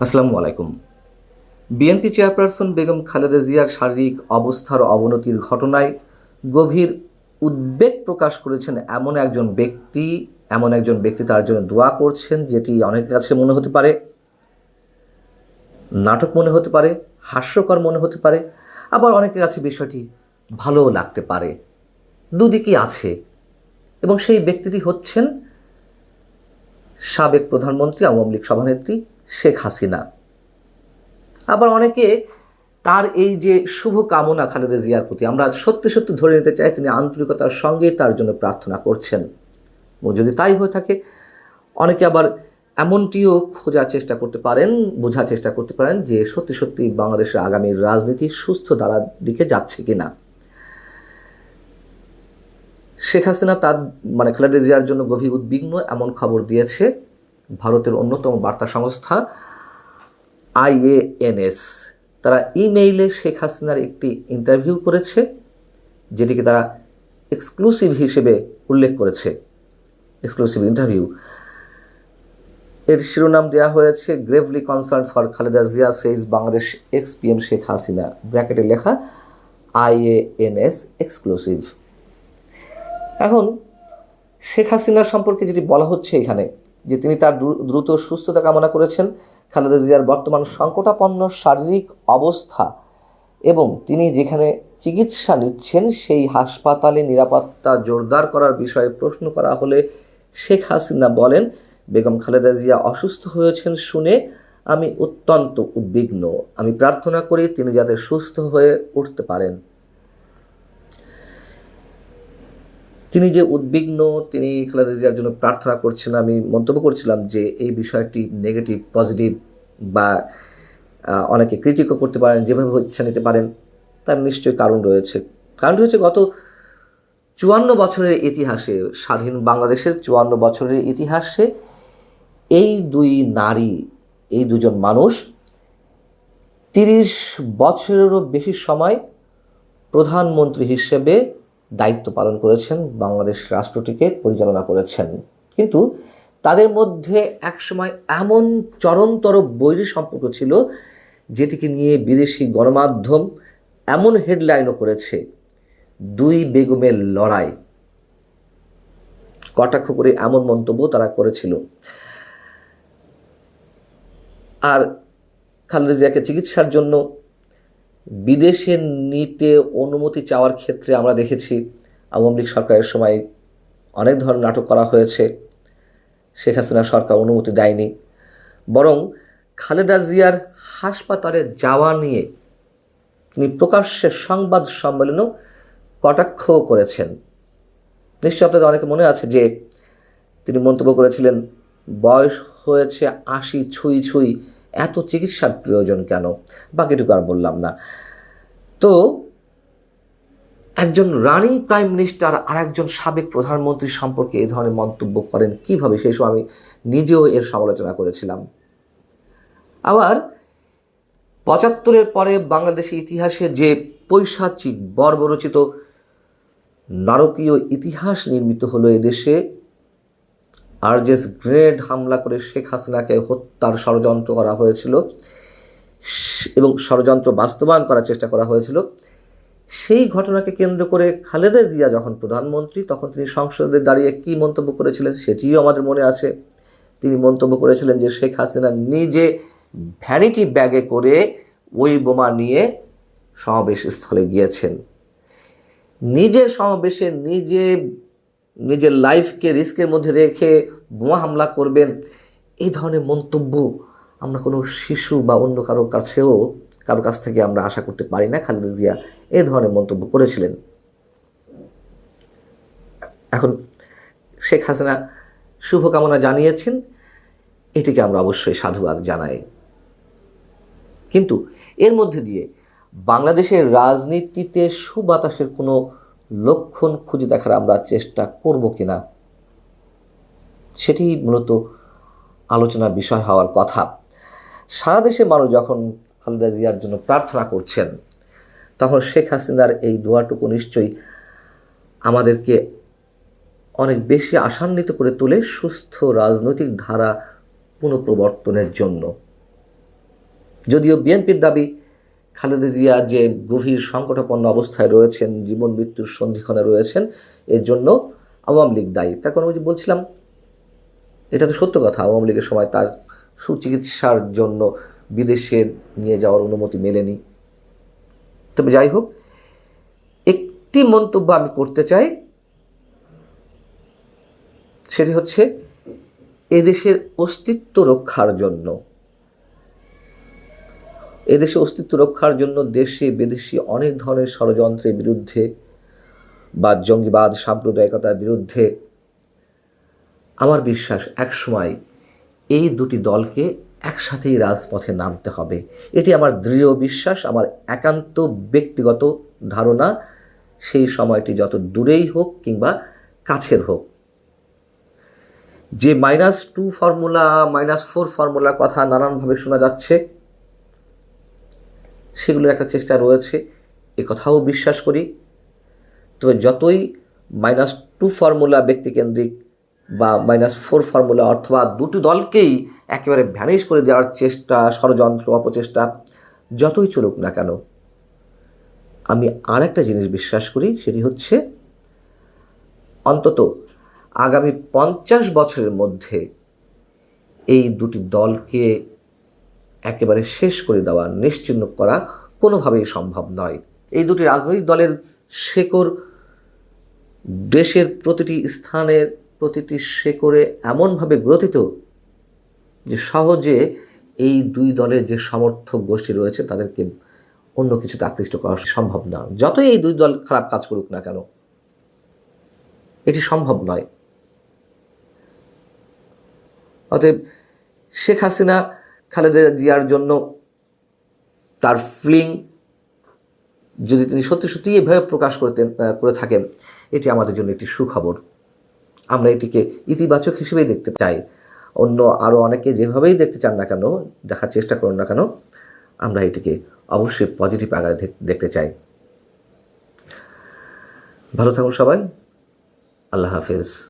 আসসালামু আলাইকুম। BNP chairperson Begum Khaleda জিয়ার শারীরিক অবস্থার অবনতির ঘটনায় গভীর উদ্বেগ প্রকাশ করেছেন এমন একজন ব্যক্তি তার জন্য দোয়া করছেন, যেটি অনেকের কাছে মনে হতে পারে নাটক, মনে হতে পারে হাস্যকর, মনে হতে পারে আবার অনেকের কাছে বিষয়টি ভালোও লাগতে পারে। দুদিকই আছে এবং সেই ব্যক্তিটি হচ্ছেন সাবেক প্রধানমন্ত্রী আওয়ামী লীগ সভানেত্রী শেখ হাসিনা। আবার অনেকে তার এই যে শুভ কামনা খালেদা জিয়ার প্রতি আমরা সত্যি সত্যি ধরে নিতে চাই তিনি আন্তরিকতার সঙ্গে তার জন্য প্রার্থনা করছেন। এবং যদি তাই হয়ে থাকে, অনেকে আবার এমনটিও বোঝার চেষ্টা করতে পারেন যে সত্যি সত্যি বাংলাদেশের আগামী রাজনীতি সুস্থ ধারার দিকে যাচ্ছে কিনা। শেখ হাসিনা খালেদা জিয়ার জন্য গভীর উদ্বিগ্ন এমন খবর দিয়েছে ভারতের অন্যতম বার্তা সংস্থা IANS। তারা ইমেইলে শেখ হাসিনার একটি ইন্টারভিউ করেছে, যেটিকে তারা এক্সক্লুসিভ হিসেবে উল্লেখ করেছে। এক্সক্লুসিভ ইন্টারভিউ এর শিরোনাম দেওয়া হয়েছে gravely concern for Khaleda Zia says Bangladesh PM Sheikh Hasina, ব্র্যাকেটে লেখা IANS এক্সক্লুসিভ। এখন শেখ হাসিনার সম্পর্কে যেটি বলা হচ্ছে এখানে, যে তিনি তার দ্রুত সুস্থতা কামনা করেছেন, খালেদা জিয়ার বর্তমান সংকটাপন্ন শারীরিক অবস্থা এবং তিনি যেখানে চিকিৎসা নিচ্ছেন সেই হাসপাতালে নিরাপত্তা জোরদার করার বিষয়ে প্রশ্ন করা হলে শেখ হাসিনা বলেন, বেগম খালেদা জিয়া অসুস্থ হয়েছেন শুনে আমি অত্যন্ত উদ্বিগ্ন। আমি প্রার্থনা করি তিনি যাতে সুস্থ হয়ে উঠতে পারেন। তিনি যে উদ্বিগ্ন, তিনি খালেদা জিয়ার জন্য প্রার্থনা করছেন, আমি মন্তব্য করছিলাম যে এই বিষয়টি নেগেটিভ পজিটিভ বা অনেকে ক্রিটিকও করতে পারেন, যেভাবে ইচ্ছা নিতে পারেন, তার নিশ্চয়ই কারণ রয়েছে। গত 54 বছরের ইতিহাসে, স্বাধীন বাংলাদেশের 54 বছরের ইতিহাসে এই দুজন মানুষ 30 বছরেরও বেশি সময় প্রধানমন্ত্রী হিসেবে দায়িত্ব পালন করেছেন, বাংলাদেশ রাষ্ট্রটিকে পরিচালনা করেছেন। কিন্তু তাদের মধ্যে একসময় এমন চরমতর বৈরী সম্পর্ক ছিল, যেটিকে নিয়ে বিদেশি গণমাধ্যম এমন হেডলাইনও করেছে, দুই বেগমের লড়াই। কটাক্ষ করে এমন মন্তব্য তারা করেছিল। আর খালেদা জিয়াকে চিকিৎসার জন্য বিদেশে নিতে অনুমতি চাওয়ার ক্ষেত্রে আমরা দেখেছি আওয়ামী লীগ সরকারের সময় অনেক ধরনের নাটক করা হয়েছে। শেখ হাসিনা সরকার অনুমতি দেয়নি, বরং খালেদা জিয়ার হাসপাতালে যাওয়া নিয়ে তিনি প্রকাশ্যে সংবাদ সম্মেলনেও কটাক্ষ করেছেন। নিশ্চয় আপনাদের অনেকে মনে আছে যে তিনি মন্তব্য করেছিলেন, বয়স হয়েছে 80 ছুঁই ছুঁই, এত চিকিৎসার প্রয়োজন কেন, বাকিটুকু আর বললাম না। তো একজন রানিং প্রাইম মিনিস্টার আর একজন সাবেক প্রধানমন্ত্রী সম্পর্কে এই ধরনের মন্তব্য করেন কিভাবে, সেই সময় আমি নিজেও এর সমালোচনা করেছিলাম। আবার 75-এর পরে বাংলাদেশের ইতিহাসে যে পৈশাচিক বর্বরচিত নারকীয় ইতিহাস নির্মিত হলো এদেশে, আরজেস গ্রেনেড হামলা করে শেখ হাসিনাকে হত্যার ষড়যন্ত্র করা হয়েছিল এবং ষড়যন্ত্র বাস্তবায়ন করার চেষ্টা করা হয়েছিল, সেই ঘটনাকে কেন্দ্র করে খালেদা জিয়া যখন প্রধানমন্ত্রী, তখন তিনি সংসদে দাঁড়িয়ে কী মন্তব্য করেছিলেন সেটিও আমাদের মনে আছে। তিনি মন্তব্য করেছিলেন যে শেখ হাসিনা নিজে ভ্যানিটি ব্যাগে করে ওই বোমা নিয়ে সমাবেশ স্থলে গিয়েছেন, নিজের সমাবেশে নিজের লাইফকে রিস্কের মধ্যে রেখে বোমা হামলা করবেন। এই ধরনের মন্তব্য আমরা কোনো শিশু বা অন্য কারো কাছ থেকে আমরা আশা করতে পারি না। খালেদা জিয়া এই ধরনের মন্তব্য করেছিলেন। এখন শেখ হাসিনা শুভকামনা জানিয়েছেন, এটিকে আমরা অবশ্যই সাধুবাদ জানাই। কিন্তু এর মধ্যে দিয়ে বাংলাদেশের রাজনীতিতে সুবাতাসের কোনো লক্ষণ খুঁজে দেখার আমরা চেষ্টা করব কিনা, সেটি মূলত আলোচনার বিষয় হওয়ার কথা। সারা দেশের মানুষ যখন খালেদা জিয়ার জন্য প্রার্থনা করছেন, তখন শেখ হাসিনার এই দোয়াটুকু নিশ্চয়ই আমাদেরকে অনেক বেশি আশান্বিত করে তোলে সুস্থ রাজনৈতিক ধারা পুনঃপ্রবর্তনের জন্য। যদিও বিএনপির দাবি খালেদা জিয়া যে গভীর সংকটাপন্ন অবস্থায় রয়েছেন, জীবন মৃত্যুর সন্ধিক্ষণে রয়েছেন, এর জন্য আওয়ামী লীগ দায়ী। তার কারণ ওই যে বলছিলাম, এটা তো সত্য কথা, আওয়ামী লীগের সময় তার সুচিকিৎসার জন্য বিদেশে নিয়ে যাওয়ার অনুমতি মেলেনি। তবে যাই হোক, একটি মন্তব্য আমি করতে চাই, সেটি হচ্ছে এদেশের অস্তিত্ব রক্ষার জন্য, এদেশে অস্তিত্ব রক্ষার জন্য দেশে বিদেশি অনেক ধরনের ষড়যন্ত্রের বিরুদ্ধে বা জঙ্গিবাদ সাম্প্রদায়িকতার বিরুদ্ধে আমার বিশ্বাস একসময় এই দুটি দলকে একসাথেই রাজপথে নামতে হবে। এটি আমার দৃঢ় বিশ্বাস, আমার একান্ত ব্যক্তিগত ধারণা। সেই সময়টি যত দূরেই হোক কিংবা কাছের হোক। যে -2 ফর্মুলা, -4 ফর্মুলার কথা নানানভাবে শোনা যাচ্ছে, সেগুলোর একটা চেষ্টা রয়েছে, এ কথাও বিশ্বাস করি। তবে যতই -2 ফর্মুলা ব্যক্তিকেন্দ্রিক বা -4 ফর্মুলা অথবা দুটি দলকেই একেবারে ভ্যানিশ করে দেওয়ার চেষ্টা, ষড়যন্ত্র, অপচেষ্টা যতই চলুক না কেন, আমি আর একটা জিনিস বিশ্বাস করি, সেটি হচ্ছে অন্তত আগামী 50 বছরের মধ্যে এই দুটি দলকে একেবারে শেষ করে দেওয়া, নিশ্চিহ্ন করা কোনোভাবেই সম্ভব নয়। এই দুটি রাজনৈতিক দলের শেকড় দেশের প্রতিটি স্থানের প্রতিটি শেকড়ে এমনভাবে গ্রথিত যে সহজে এই দুই দলের যে সমর্থক গোষ্ঠী রয়েছে তাদেরকে অন্য কিছুতে আকৃষ্ট করা সম্ভব না। যতই এই দুই দল খারাপ কাজ করুক না কেন, এটি সম্ভব নয়। অতএব শেখ হাসিনা খালেদা জিয়ার জন্য তার ফিলিং যদি তিনি সত্যি সত্যি এভাবে প্রকাশ করে থাকেন, এটি আমাদের জন্য একটি সুখবর। আমরা এটিকে ইতিবাচক হিসেবেই দেখতে চাই। অন্য আরও অনেকে যেভাবেই দেখতে চান না কেন, দেখার চেষ্টা করুন না কেন, আমরা এটিকে অবশ্যই পজিটিভ আকারে দেখতে চাই। ভালো থাকুন সবাই। আল্লাহ হাফেজ।